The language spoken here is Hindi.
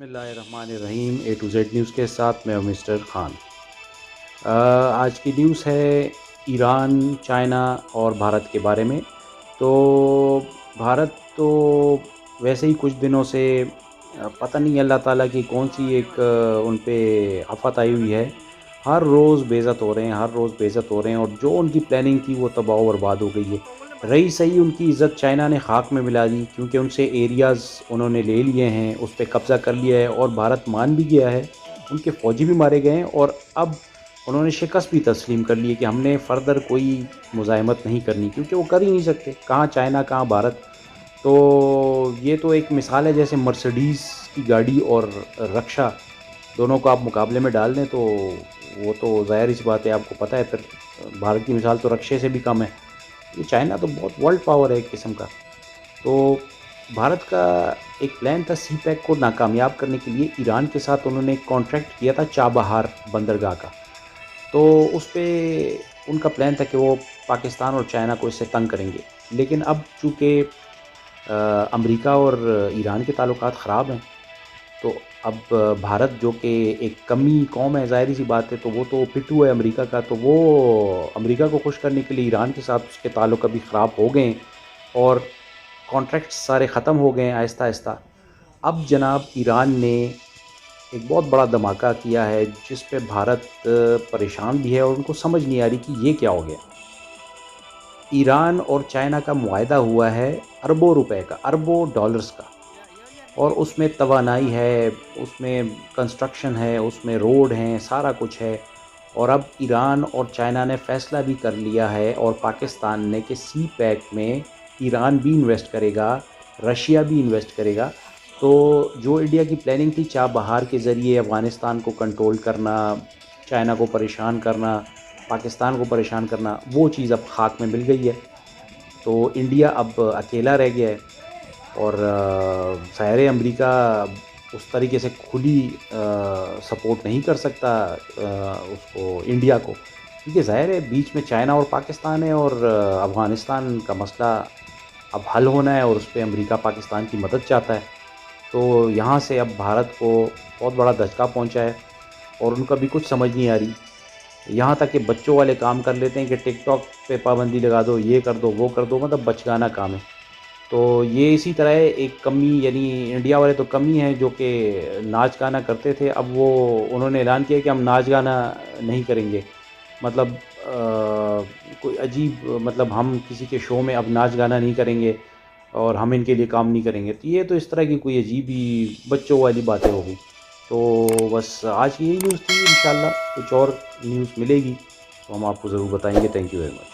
बिस्मिल्लाहिर्रहमानिर्रहीम ए टू जेड न्यूज़ के साथ मैं हूं मिस्टर ख़ान। आज की न्यूज़ है ईरान, चाइना और भारत के बारे में। तो भारत तो वैसे ही कुछ दिनों से पता नहीं अल्लाह ताला की कौन सी एक उन पे आफ़त आई हुई है। हर रोज़ बेइज़्ज़त हो रहे हैं, हर रोज़ बेइज़्ज़त हो रहे हैं और जो उनकी प्लानिंग थी वो तबाह व बर्बाद हो गई है। रही सही उनकी इज़्ज़त चाइना ने ख़ाक में मिला दी, क्योंकि उनसे एरियाज़ उन्होंने ले लिए हैं, उस पे कब्ज़ा कर लिया है और भारत मान भी गया है। उनके फ़ौजी भी मारे गए हैं और अब उन्होंने शिकस्त भी तस्लीम कर ली है कि हमने फ़र्दर कोई मुज़ाहमत नहीं करनी, क्योंकि वो कर ही नहीं सकते। कहाँ चाइना, कहाँ भारत। तो ये तो एक मिसाल है, जैसे मर्सिडीज़ की गाड़ी और रक्षा दोनों को आप मुकाबले में डाल दें तो वो तो ज़ाहिर-सी बात है, आपको पता है फिर भारत की मिसाल तो रक्षे से भी कम है। ये चाइना तो बहुत वर्ल्ड पावर है एक किस्म का। तो भारत का एक प्लान था सी पैक को नाकामयाब करने के लिए। ईरान के साथ उन्होंने एक कॉन्ट्रैक्ट किया था चाबहार बंदरगाह का। तो उस पे उनका प्लान था कि वो पाकिस्तान और चाइना को इससे तंग करेंगे। लेकिन अब चूँकि अमेरिका और ईरान के ताल्लुकात ख़राब हैं, तो अब भारत जो कि एक कमी कौम है, ज़ाहिर-सी बात है, तो वो तो पिट्ठू है अमेरिका का, तो वो अमेरिका को खुश करने के लिए ईरान के साथ उसके ताल्लुक अभी ख़राब हो गए हैं और कॉन्ट्रैक्ट्स सारे ख़त्म हो गए हैं आहिस्ता-आहिस्ता। अब जनाब ईरान ने एक बहुत बड़ा धमाका किया है, जिस पे भारत परेशान भी है और उनको समझ नहीं आ रही कि ये क्या हो गया। ईरान और चाइना का मुआहदा हुआ है अरबों रुपए का, अरबों डॉलर्स का, और उसमें तवानाई है, उसमें कंस्ट्रक्शन है, उसमें रोड हैं, सारा कुछ है। और अब ईरान और चाइना ने फ़ैसला भी कर लिया है और पाकिस्तान ने कि सी पैक में ईरान भी इन्वेस्ट करेगा, रशिया भी इन्वेस्ट करेगा। तो जो इंडिया की प्लानिंग थी चाबहार के ज़रिए अफ़गानिस्तान को कंट्रोल करना, चाइना को परेशान करना, पाकिस्तान को परेशान करना, वो चीज़ अब ख़ाक में मिल गई है। तो इंडिया अब अकेला रह गया है और ज़ाहिर है अमेरिका उस तरीके से खुली सपोर्ट नहीं कर सकता उसको, इंडिया को, क्योंकि ज़ाहिर है बीच में चाइना और पाकिस्तान है और अफ़गानिस्तान का मसला अब हल होना है और उस पे अमेरिका पाकिस्तान की मदद चाहता है। तो यहाँ से अब भारत को बहुत बड़ा धचका पहुँचा है और उनका भी कुछ समझ नहीं आ रही। यहाँ तक कि बच्चों वाले काम कर लेते हैं कि टिकटॉक पे पाबंदी लगा दो, ये कर दो, वो कर दो, मतलब बचकाना काम है। तो ये इसी तरह एक कमी, यानी इंडिया वाले तो कमी हैं जो कि नाच गाना करते थे, अब वो उन्होंने ऐलान किया कि हम नाच गाना नहीं करेंगे। मतलब कोई अजीब, मतलब हम किसी के शो में अब नाच गाना नहीं करेंगे और हम इनके लिए काम नहीं करेंगे। तो ये तो इस तरह की कोई अजीब ही बच्चों वाली बातें हो गई। तो बस आज की यही न्यूज़ थी, इंशाल्लाह कुछ और न्यूज़ मिलेगी तो हम आपको ज़रूर बताएँगे। Thank you very much.